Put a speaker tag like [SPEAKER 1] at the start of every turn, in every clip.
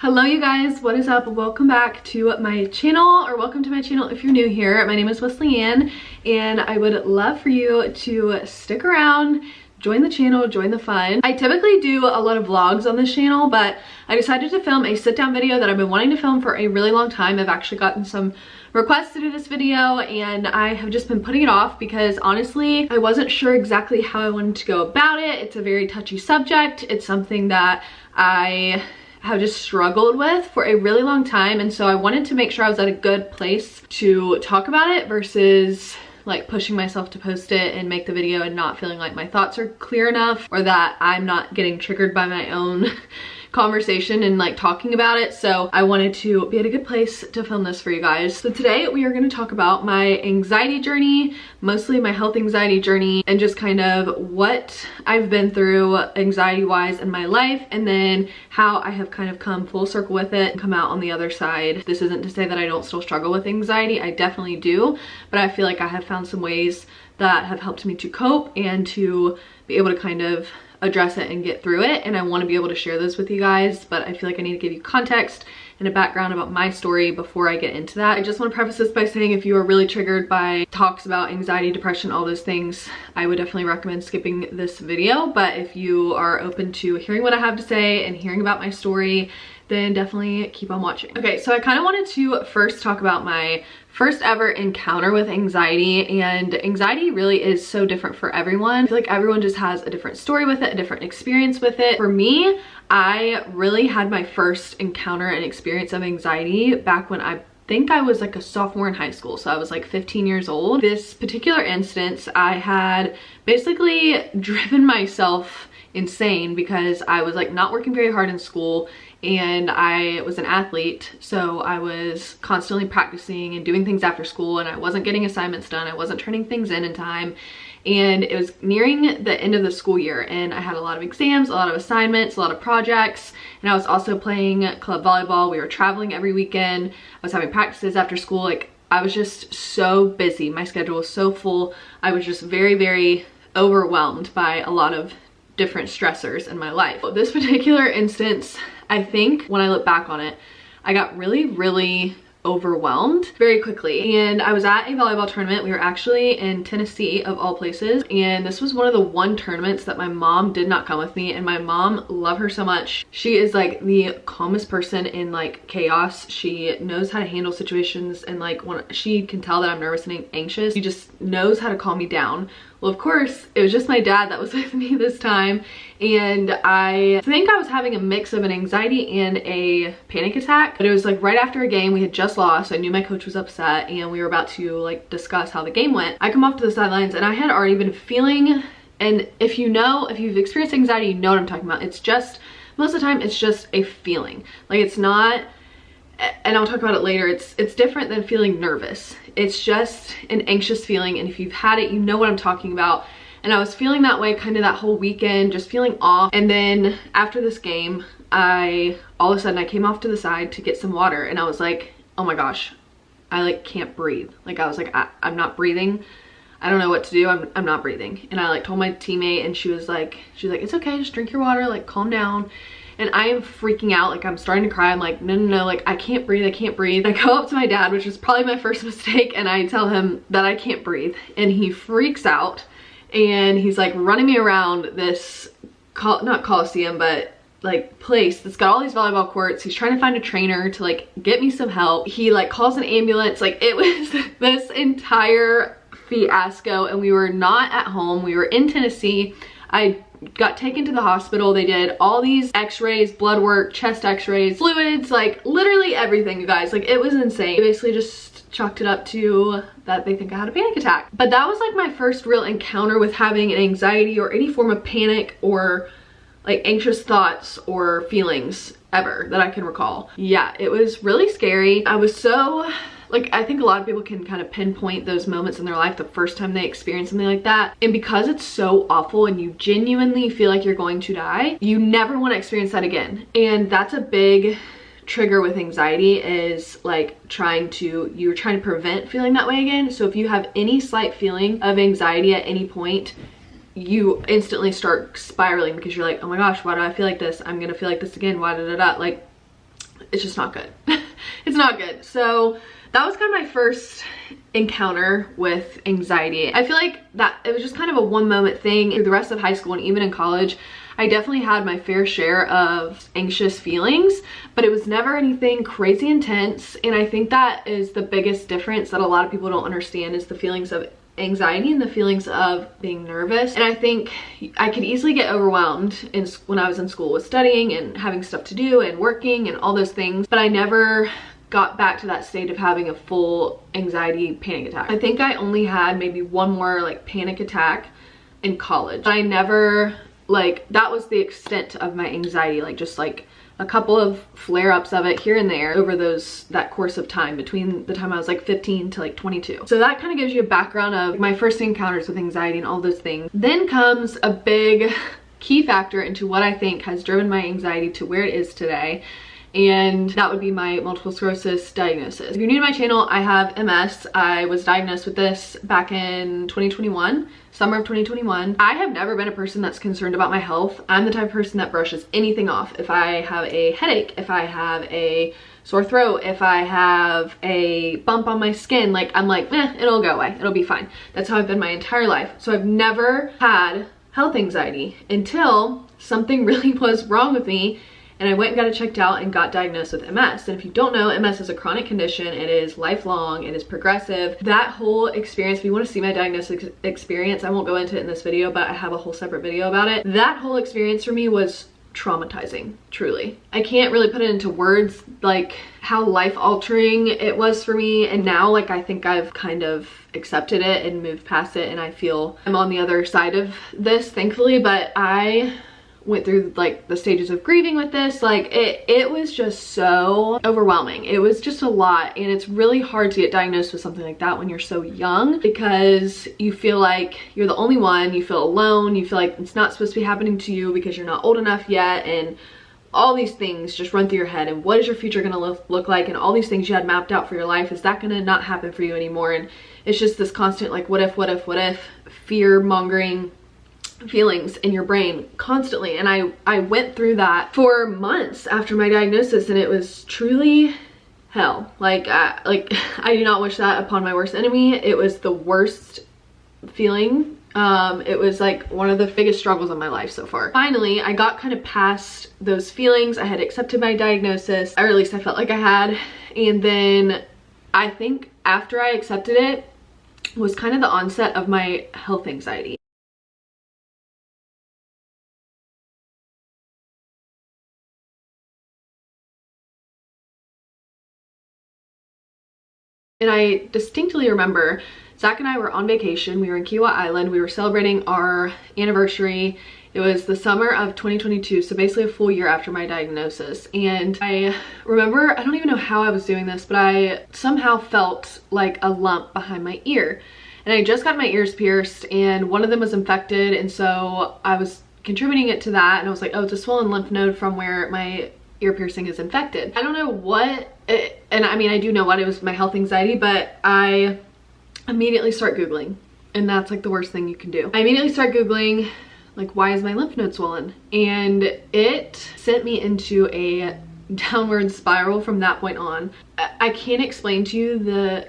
[SPEAKER 1] Hello you guys, what is up? Welcome back to my channel, or welcome to my channel if you're new here. My name is Wessli-Ann and I would love for you to stick around, join the channel, join the fun. I typically do a lot of vlogs on this channel, but I decided to film a sit down video that I've been wanting to film for a really long time. I've actually gotten some requests to do this video and I have just been putting it off because honestly I wasn't sure exactly how I wanted to go about it. It's a very touchy subject. It's something that I have just struggled with for a really long time, and so I wanted to make sure I was at a good place to talk about it versus like pushing myself to post it and make the video and not feeling like my thoughts are clear enough, or that I'm not getting triggered by my own conversation and like talking about it. So I wanted to be at a good place to film this for you guys. So today we are going to talk about my anxiety journey, mostly my health anxiety journey, and just kind of what I've been through anxiety wise in my life, and then how I have kind of come full circle with it and come out on the other side. This isn't to say that I don't still struggle with anxiety. I definitely do, but I feel like I have found some ways that have helped me to cope and to be able to kind of address it and get through it, and I want to be able to share those with you guys, but I feel like I need to give you context and a background about my story before I get into that. I just want to preface this by saying if you are really triggered by talks about anxiety, depression, all those things, I would definitely recommend skipping this video, but if you are open to hearing what I have to say and hearing about my story, then definitely keep on watching. Okay, so I kind of wanted to first talk about my first ever encounter with anxiety, and anxiety really is so different for everyone. I feel like everyone just has a different story with it, a different experience with it. For me, I really had my first encounter and experience of anxiety back when I think I was like a sophomore in high school, so I was like 15 years old. This particular instance, I had basically driven myself insane because I was like not working very hard in school, and I was an athlete, so I was constantly practicing and doing things after school, and I wasn't getting assignments done. I wasn't turning things in time, and it was nearing the end of the school year, and I had a lot of exams, a lot of assignments, a lot of projects, and I was also playing club volleyball. We were traveling every weekend. I was having practices after school. Like, I was just so busy. My schedule was so full. I was just very, very overwhelmed by a lot of different stressors in my life. This particular instance, I think when I look back on it, I got really overwhelmed very quickly. And I was at a volleyball tournament. We were actually in Tennessee, of all places, and this was one of the one tournaments that my mom did not come with me, and my mom, love her so much. She is like the calmest person in like chaos. She knows how to handle situations, and like when she can tell that I'm nervous and anxious, she just knows how to calm me down. Well, of course, it was just my dad that was with me this time, and I think I was having a mix of an anxiety and a panic attack. But it was like right after a game. We had just lost. I knew my coach was upset, and we were about to like discuss how the game went. I come off to the sidelines, and I had already been feeling, and if you've experienced anxiety, you know what I'm talking about. It's just, most of the time, it's just a feeling. Like, it's not, and I'll talk about it later, it's different than feeling nervous. It's just an anxious feeling, and if you've had it, you know what I'm talking about. And I was feeling that way kind of that whole weekend, just feeling off. And then after this game, all of a sudden I came off to the side to get some water, and I was like, oh my gosh, I like can't breathe. Like, I was like, I'm not breathing. I don't know what to do. I'm not breathing. And I like told my teammate, and she was like, it's okay, just drink your water, like calm down. And I am freaking out, like I'm starting to cry. I'm like, no, like I can't breathe, I can't breathe. I go up to my dad, which is probably my first mistake, and I tell him that I can't breathe, and he freaks out, and he's like running me around this, not Coliseum, but like place that's got all these volleyball courts. He's trying to find a trainer to like get me some help. He like calls an ambulance. Like, it was this entire fiasco, and we were not at home. We were in Tennessee. I got taken to the hospital. They did all these x-rays, blood work, chest x-rays, fluids, like literally everything, you guys. Like, it was insane. They basically just chalked it up to that they think I had a panic attack. But that was like my first real encounter with having an anxiety or any form of panic or like anxious thoughts or feelings ever that I can recall. Yeah, it was really scary. I was so, like, I think a lot of people can kind of pinpoint those moments in their life the first time they experience something like that. And because it's so awful and you genuinely feel like you're going to die, you never want to experience that again. And that's a big trigger with anxiety, is like you're trying to prevent feeling that way again. So if you have any slight feeling of anxiety at any point, you instantly start spiraling because you're like, oh my gosh, why do I feel like this? I'm gonna feel like this again, why da da da. Like, it's just not good. It's not good. So that was kind of my first encounter with anxiety. I feel like that it was just kind of a one moment thing. Through the rest of high school and even in college, I definitely had my fair share of anxious feelings, but it was never anything crazy intense. And I think that is the biggest difference that a lot of people don't understand, is the feelings of anxiety and the feelings of being nervous. And I think I could easily get overwhelmed when I was in school with studying and having stuff to do and working and all those things, but I never got back to that state of having a full anxiety panic attack. I think I only had maybe one more like panic attack in college. I never, like, that was the extent of my anxiety, like just like a couple of flare-ups of it here and there over that course of time between the time I was like 15 to like 22. So that kind of gives you a background of my first encounters with anxiety and all those things. Then comes a big key factor into what I think has driven my anxiety to where it is today, and that would be my multiple sclerosis diagnosis. If you're new to my channel, I have MS. I was diagnosed with this back in 2021, summer of 2021. I have never been a person that's concerned about my health. I'm the type of person that brushes anything off. If I have a headache, if I have a sore throat, if I have a bump on my skin, like I'm like, it'll go away, it'll be fine. That's how I've been my entire life. So I've never had health anxiety until something really was wrong with me, and I went and got it checked out and got diagnosed with MS. And if you don't know, MS is a chronic condition. It is lifelong, it is progressive. That whole experience, if you want to see my diagnosis experience, I won't go into it in this video, but I have a whole separate video about it. That whole experience for me was traumatizing, truly. I can't really put it into words, like how life-altering it was for me. And now, like, I think I've kind of accepted it and moved past it, and I feel I'm on the other side of this, thankfully. But I went through like the stages of grieving with this. Like it was just so overwhelming. It was just a lot, and it's really hard to get diagnosed with something like that when you're so young, because you feel like you're the only one, you feel alone, you feel like it's not supposed to be happening to you because you're not old enough yet, and all these things just run through your head. And what is your future gonna look like, and all these things you had mapped out for your life, is that gonna not happen for you anymore? And it's just this constant like what if fear mongering feelings in your brain constantly. And I went through that for months after my diagnosis, and it was truly hell. Like I do not wish that upon my worst enemy. It was the worst feeling. It was like one of the biggest struggles of my life so far. Finally, I got kind of past those feelings. I had accepted my diagnosis, or at least I felt like I had. And then I think after I accepted it was kind of the onset of my health anxiety. And I distinctly remember Zach and I were on vacation. We were in Kiawah Island. We were celebrating our anniversary. It was the summer of 2022, so basically a full year after my diagnosis. And I remember, I don't even know how I was doing this, but I somehow felt like a lump behind my ear. And I just got my ears pierced, and one of them was infected, and so I was contributing it to that, and I was like, oh, it's a swollen lymph node from where my ear piercing is infected. I don't know what and I mean, I do know what it was, my health anxiety, but I immediately start Googling, and that's like the worst thing you can do. I immediately start Googling, like, why is my lymph node swollen? And it sent me into a downward spiral from that point on. I can't explain to you the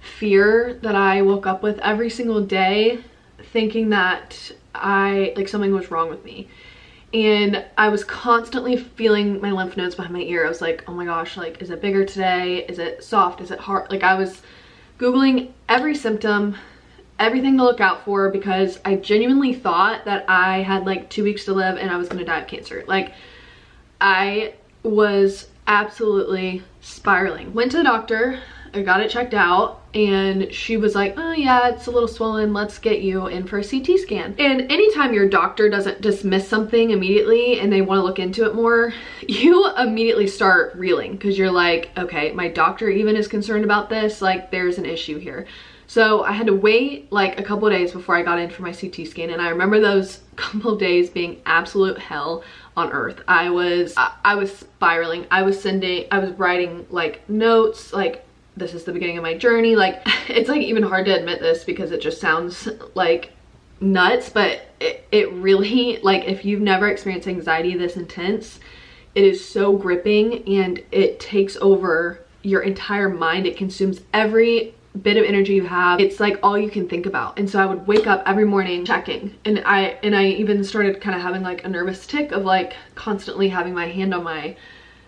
[SPEAKER 1] fear that I woke up with every single day, thinking that something was wrong with me. And I was constantly feeling my lymph nodes behind my ear. I was like, oh my gosh, like, is it bigger today? Is it soft? Is it hard? Like, I was Googling every symptom, everything to look out for, because I genuinely thought that I had like 2 weeks to live and I was gonna die of cancer. Like, I was absolutely spiraling. Went to the doctor, I got it checked out, and she was like, oh yeah, it's a little swollen, let's get you in for a CT scan. And anytime your doctor doesn't dismiss something immediately and they want to look into it more, you immediately start reeling, because you're like, okay, my doctor even is concerned about this, like, there's an issue here. So I had to wait like a couple of days before I got in for my CT scan, and I remember those couple of days being absolute hell on earth. I was spiraling. I was writing like notes, like, this is the beginning of my journey. Like, it's like even hard to admit this because it just sounds like nuts, but it really, like, if you've never experienced anxiety this intense, it is so gripping and it takes over your entire mind. It consumes every bit of energy you have. It's like all you can think about. And so I would wake up every morning checking, and I even started kind of having like a nervous tick of like constantly having my hand on my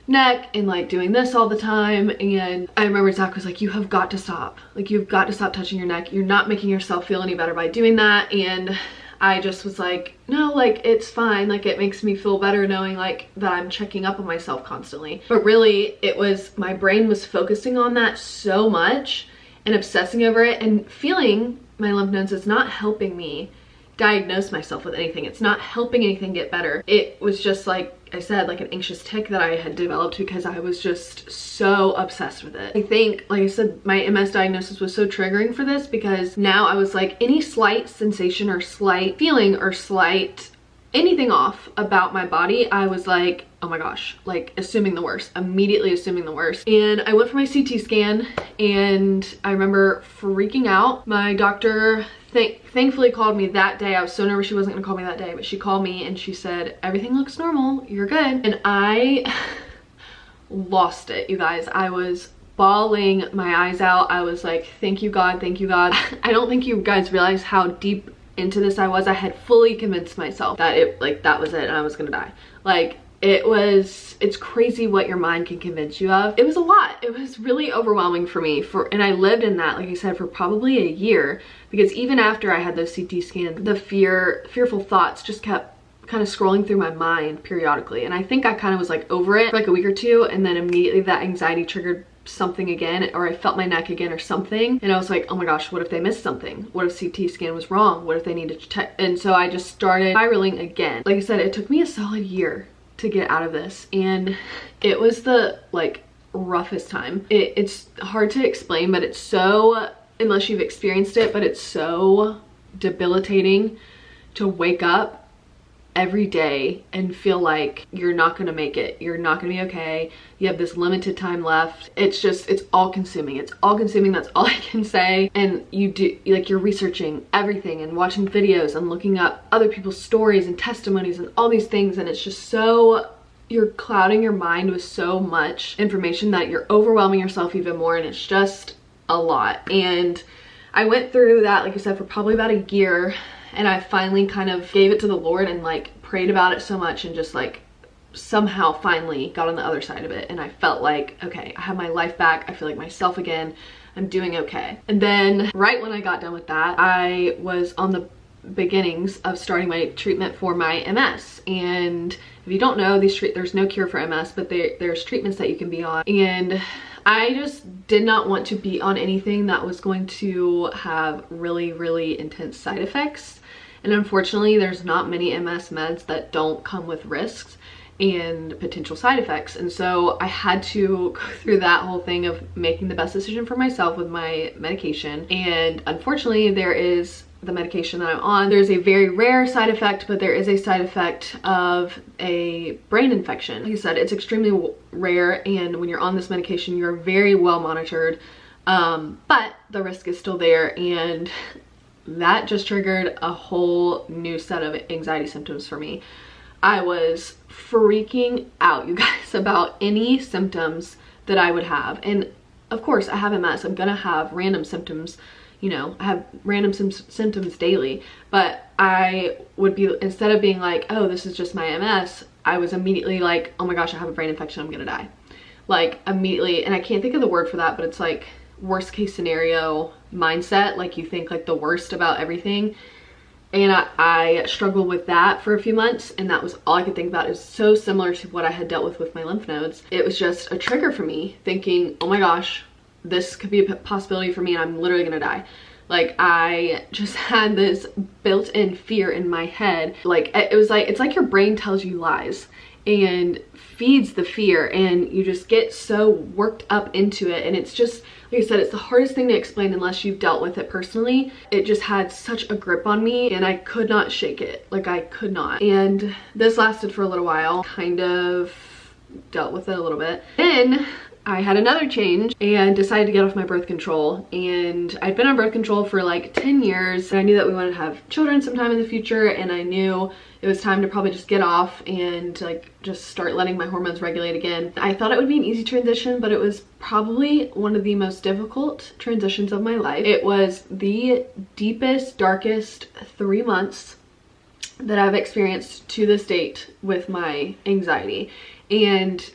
[SPEAKER 1] neck and like doing this all the time. And I remember Zach was like, you have got to stop. Like, you've got to stop touching your neck. You're not making yourself feel any better by doing that. And I just was like, no, like, it's fine. Like, it makes me feel better knowing like that I'm checking up on myself constantly. But really, it was, my brain was focusing on that so much and obsessing over it, and feeling my lymph nodes is not helping me diagnose myself with anything. It's not helping anything get better. It was just, like I said, like an anxious tick that I had developed because I was just so obsessed with it. I think, like I said, my MS diagnosis was so triggering for this because now I was like, any slight sensation or slight feeling or slight anything off about my body, I was like, oh my gosh, like assuming the worst, immediately assuming the worst. And I went for my CT scan, and I remember freaking out. My doctor thankfully called me that day. I was so nervous she wasn't gonna call me that day, but she called me and she said, everything looks normal, you're good. And I lost it, you guys. I was bawling my eyes out. I was like, thank you God, thank you God. I don't think you guys realize how deep into this I was. I had fully convinced myself that it, like, that was it and I was gonna die. Like, it's crazy what your mind can convince you of. It was a lot. It was really overwhelming for me, and I lived in that, like I said, for probably a year, because even after I had those CT scans, the fearful thoughts just kept kind of scrolling through my mind periodically. And I think I kind of was like over it for like a week or two, and then immediately that anxiety triggered something again, or I felt my neck again or something, and I was like, oh my gosh, what if they missed something? What if CT scan was wrong? What if they needed to check? And so I just started spiraling again. Like I said, it took me a solid year to get out of this, and it was the like roughest time. It's hard to explain, but it's so, unless you've experienced it, but it's so debilitating to wake up every day and feel like you're not gonna make it, you're not gonna be okay, you have this limited time left. It's just, it's all consuming. It's all consuming, that's all I can say. And you do, like, you're researching everything and watching videos and looking up other people's stories and testimonies and all these things, and it's just so, you're clouding your mind with so much information that you're overwhelming yourself even more, and it's just a lot. And I went through that, like I said, for probably about a year, and I finally kind of gave it to the Lord and like prayed about it so much, and just like somehow finally got on the other side of it, and I felt like, okay, I have my life back, I feel like myself again, I'm doing okay. And then right when I got done with that, I was on the beginnings of starting my treatment for my MS. And if you don't know, there's no cure for MS, but there's treatments that you can be on. And I just did not want to be on anything that was going to have really, really intense side effects. And unfortunately, there's not many MS meds that don't come with risks and potential side effects. And so I had to go through that whole thing of making the best decision for myself with my medication. And unfortunately, there is the medication that I'm on, there's a very rare side effect, but there is a side effect of a brain infection. Like I said, it's extremely rare, and when you're on this medication, you're very well monitored, but the risk is still there, and that just triggered a whole new set of anxiety symptoms for me. I was freaking out, you guys, about any symptoms that I would have. And of course, I have MS, I'm gonna have random symptoms. You know, I have random symptoms daily, but I would be, instead of being like, oh, this is just my MS, I was immediately like, oh my gosh, I have a brain infection, I'm gonna die. Like, immediately, and I can't think of the word for that, but it's like worst case scenario mindset, like you think like the worst about everything. And I struggled with that for a few months, and that was all I could think about. It was so similar to what I had dealt with my lymph nodes. It was just a trigger for me, thinking, oh my gosh, this could be a possibility for me and I'm literally gonna die. Like, I just had this built-in fear in my head. Like, it's like your brain tells you lies and feeds the fear, and you just get so worked up into it. And it's just, like I said, it's the hardest thing to explain unless you've dealt with it personally. It just had such a grip on me, and I could not shake it. Like, I could not. And this lasted for a little while, kind of dealt with it a little bit. Then I had another change and decided to get off my birth control. And I'd been on birth control for like 10 years. And I knew that we wanted to have children sometime in the future. And I knew it was time to probably just get off and like just start letting my hormones regulate again. I thought it would be an easy transition, but it was probably one of the most difficult transitions of my life. It was the deepest, darkest 3 months that I've experienced to this date with my anxiety. And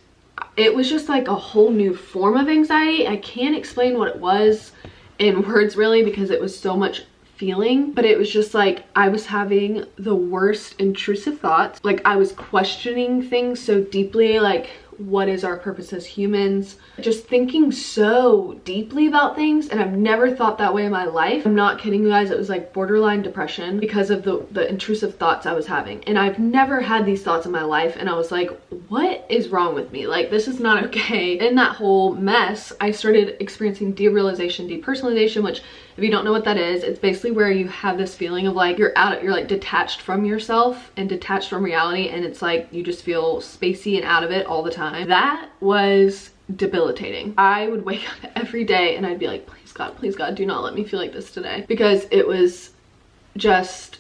[SPEAKER 1] it was just like a whole new form of anxiety. I can't explain what it was in words really, because it was so much feeling, but it was just like I was having the worst intrusive thoughts. Like I was questioning things so deeply, like what is our purpose as humans? Just thinking so deeply about things, and I've never thought that way in my life. I'm not kidding you guys, it was like borderline depression because of the intrusive thoughts I was having. And I've never had these thoughts in my life, and I was like, what is wrong with me? Like, this is not okay. In that whole mess, I started experiencing derealization, depersonalization, which if you don't know what that is, it's basically where you have this feeling of like you're like detached from yourself and detached from reality, and it's like you just feel spacey and out of it all the time. That was debilitating. I would wake up every day and I'd be like, please God, do not let me feel like this today, because it was just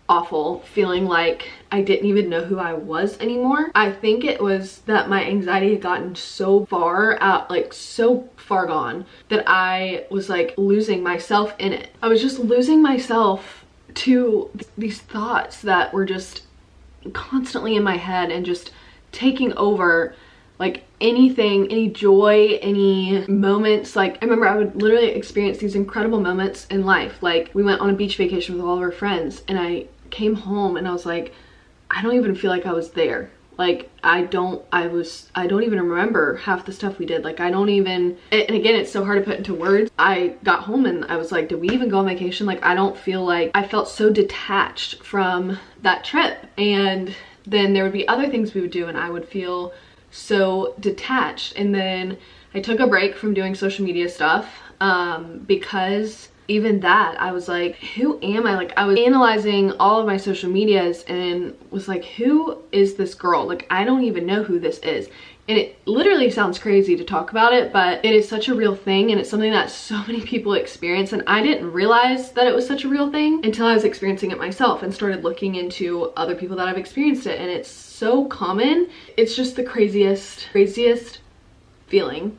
[SPEAKER 1] awful, feeling like I didn't even know who I was anymore. I think it was that my anxiety had gotten so far out, like so far gone, that I was like losing myself in it. I was just losing myself to these thoughts that were just constantly in my head and just taking over like anything, any joy, any moments. Like I remember I would literally experience these incredible moments in life. Like we went on a beach vacation with all of our friends, and I came home and I was like, I don't even feel like I was there. Like I don't even remember half the stuff we did. Like I don't even, and again, it's so hard to put into words. I got home and I was like, did we even go on vacation? Like I don't feel like, I felt so detached from that trip. And then there would be other things we would do and I would feel so detached. And then I took a break from doing social media stuff because even that, I was like, who am I? Like I was analyzing all of my social medias and was like, who is this girl? Like I don't even know who this is. And it literally sounds crazy to talk about it, but it is such a real thing, and it's something that so many people experience. And I didn't realize that it was such a real thing until I was experiencing it myself and started looking into other people that have experienced it. And it's so common. It's just the craziest feeling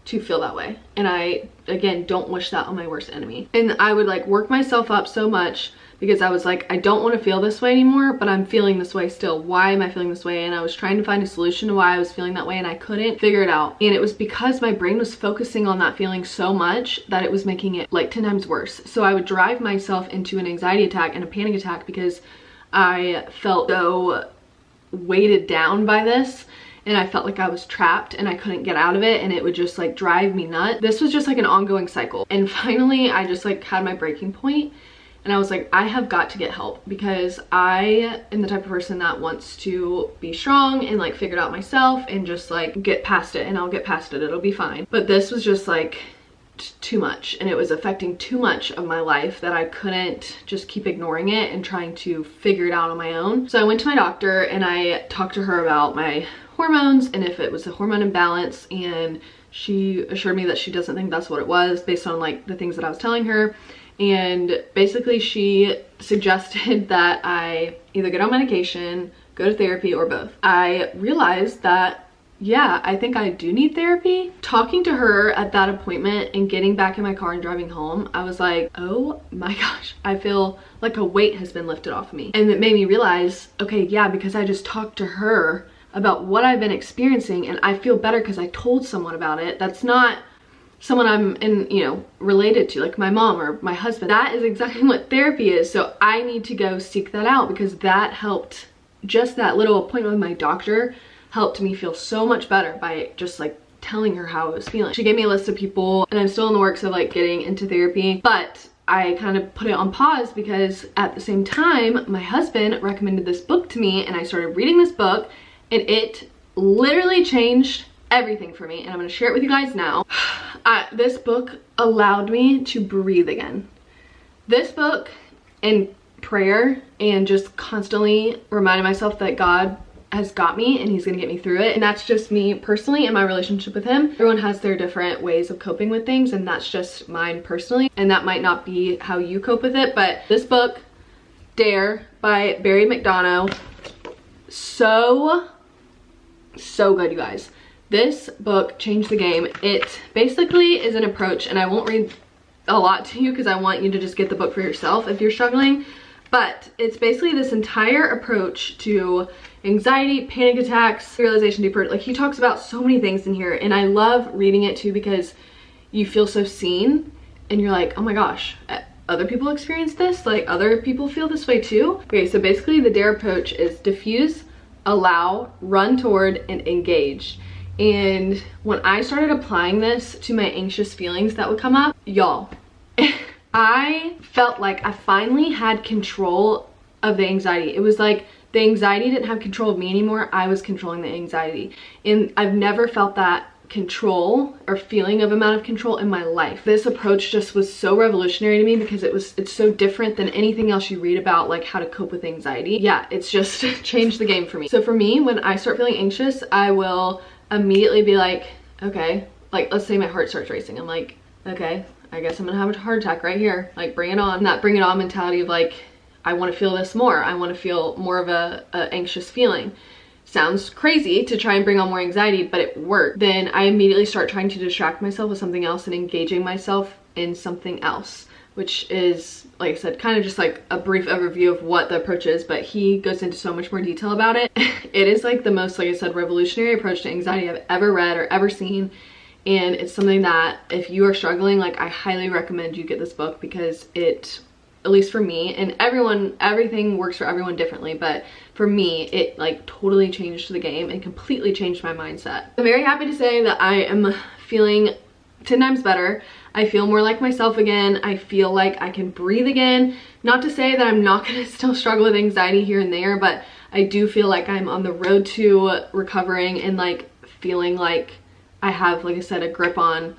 [SPEAKER 1] to feel that way. And I, again, don't wish that on my worst enemy. And I would like work myself up so much because I was like, I don't want to feel this way anymore, but I'm feeling this way still. Why am I feeling this way? And I was trying to find a solution to why I was feeling that way, and I couldn't figure it out. And it was because my brain was focusing on that feeling so much that it was making it like 10 times worse. So I would drive myself into an anxiety attack and a panic attack because I felt so weighted down by this. And I felt like I was trapped and I couldn't get out of it, and it would just like drive me nuts. This was just like an ongoing cycle. And finally I just like had my breaking point, and I was like, I have got to get help, because I am the type of person that wants to be strong and like figure it out myself and just like get past it, and I'll get past it, it'll be fine. But this was just like too much, and it was affecting too much of my life that I couldn't just keep ignoring it and trying to figure it out on my own. So I went to my doctor and I talked to her about my hormones and if it was a hormone imbalance, and she assured me that she doesn't think that's what it was based on like the things that I was telling her. And basically she suggested that I either get on medication, go to therapy, or both. I realized that, yeah, I think I do need therapy. Talking to her at that appointment and getting back in my car and driving home, I was like, oh my gosh, I feel like a weight has been lifted off of me. And it made me realize, okay, yeah, because I just talked to her about what I've been experiencing, and I feel better because I told someone about it. That's not someone I'm related to, like my mom or my husband. That is exactly what therapy is. So I need to go seek that out, because that helped, just that little appointment with my doctor helped me feel so much better by just like telling her how I was feeling. She gave me a list of people, and I'm still in the works of like getting into therapy, but I kind of put it on pause because at the same time my husband recommended this book to me, and I started reading this book, and it literally changed everything for me, and I'm going to share it with you guys now. This book allowed me to breathe again. This book and prayer and just constantly reminding myself that God has got me and he's gonna get me through it. And that's just me personally in my relationship with him. Everyone has their different ways of coping with things, and that's just mine personally. And that might not be how you cope with it, but this book, Dare by Barry McDonough, so good, you guys. This book changed the game. It basically is an approach, and I won't read a lot to you because I want you to just get the book for yourself if you're struggling. But it's basically this entire approach to anxiety, panic attacks, realization deeper. Like, he talks about so many things in here, and I love reading it too because you feel so seen and you're like, oh my gosh, other people experience this? Like, other people feel this way too? Okay, so basically the DARE approach is diffuse, allow, run toward, and engage. And when I started applying this to my anxious feelings that would come up, y'all, I felt like I finally had control of the anxiety. It was like the anxiety didn't have control of me anymore. I was controlling the anxiety. And I've never felt that control or feeling of amount of control in my life. This approach just was so revolutionary to me because it's so different than anything else you read about, like how to cope with anxiety. Yeah, it's just changed the game for me. So for me, when I start feeling anxious, I will immediately be like, okay, like let's say my heart starts racing. I'm like, okay, I guess I'm gonna have a heart attack right here. Like, bring it on. That bring it on mentality of like, I want to feel this more. I want to feel more of a anxious feeling. Sounds crazy to try and bring on more anxiety, but it worked. Then I immediately start trying to distract myself with something else and engaging myself in something else, which is, like I said, kind of just like a brief overview of what the approach is, but he goes into so much more detail about it. It is like the most, like I said, revolutionary approach to anxiety I've ever read or ever seen. And it's something that if you are struggling, like, I highly recommend you get this book because it, at least for me, and everything works for everyone differently, but for me, it like totally changed the game and completely changed my mindset. I'm very happy to say that I am feeling 10 times better. I feel more like myself again. I feel like I can breathe again. Not to say that I'm not gonna still struggle with anxiety here and there, but I do feel like I'm on the road to recovering and like feeling like I have, like I said, a grip on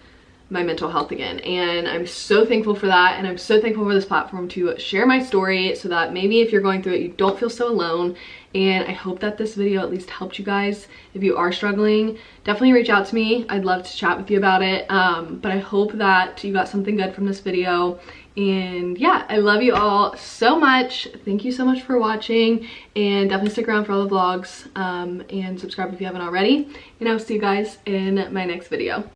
[SPEAKER 1] my mental health again. And I'm so thankful for that, and I'm so thankful for this platform to share my story so that maybe if you're going through it, you don't feel so alone. And I hope that this video at least helped you guys. If you are struggling, definitely reach out to me. I'd love to chat with you about it. But I hope that you got something good from this video. And yeah, I love you all so much. Thank you so much for watching, and definitely stick around for all the vlogs, and subscribe if you haven't already. And I'll see you guys in my next video.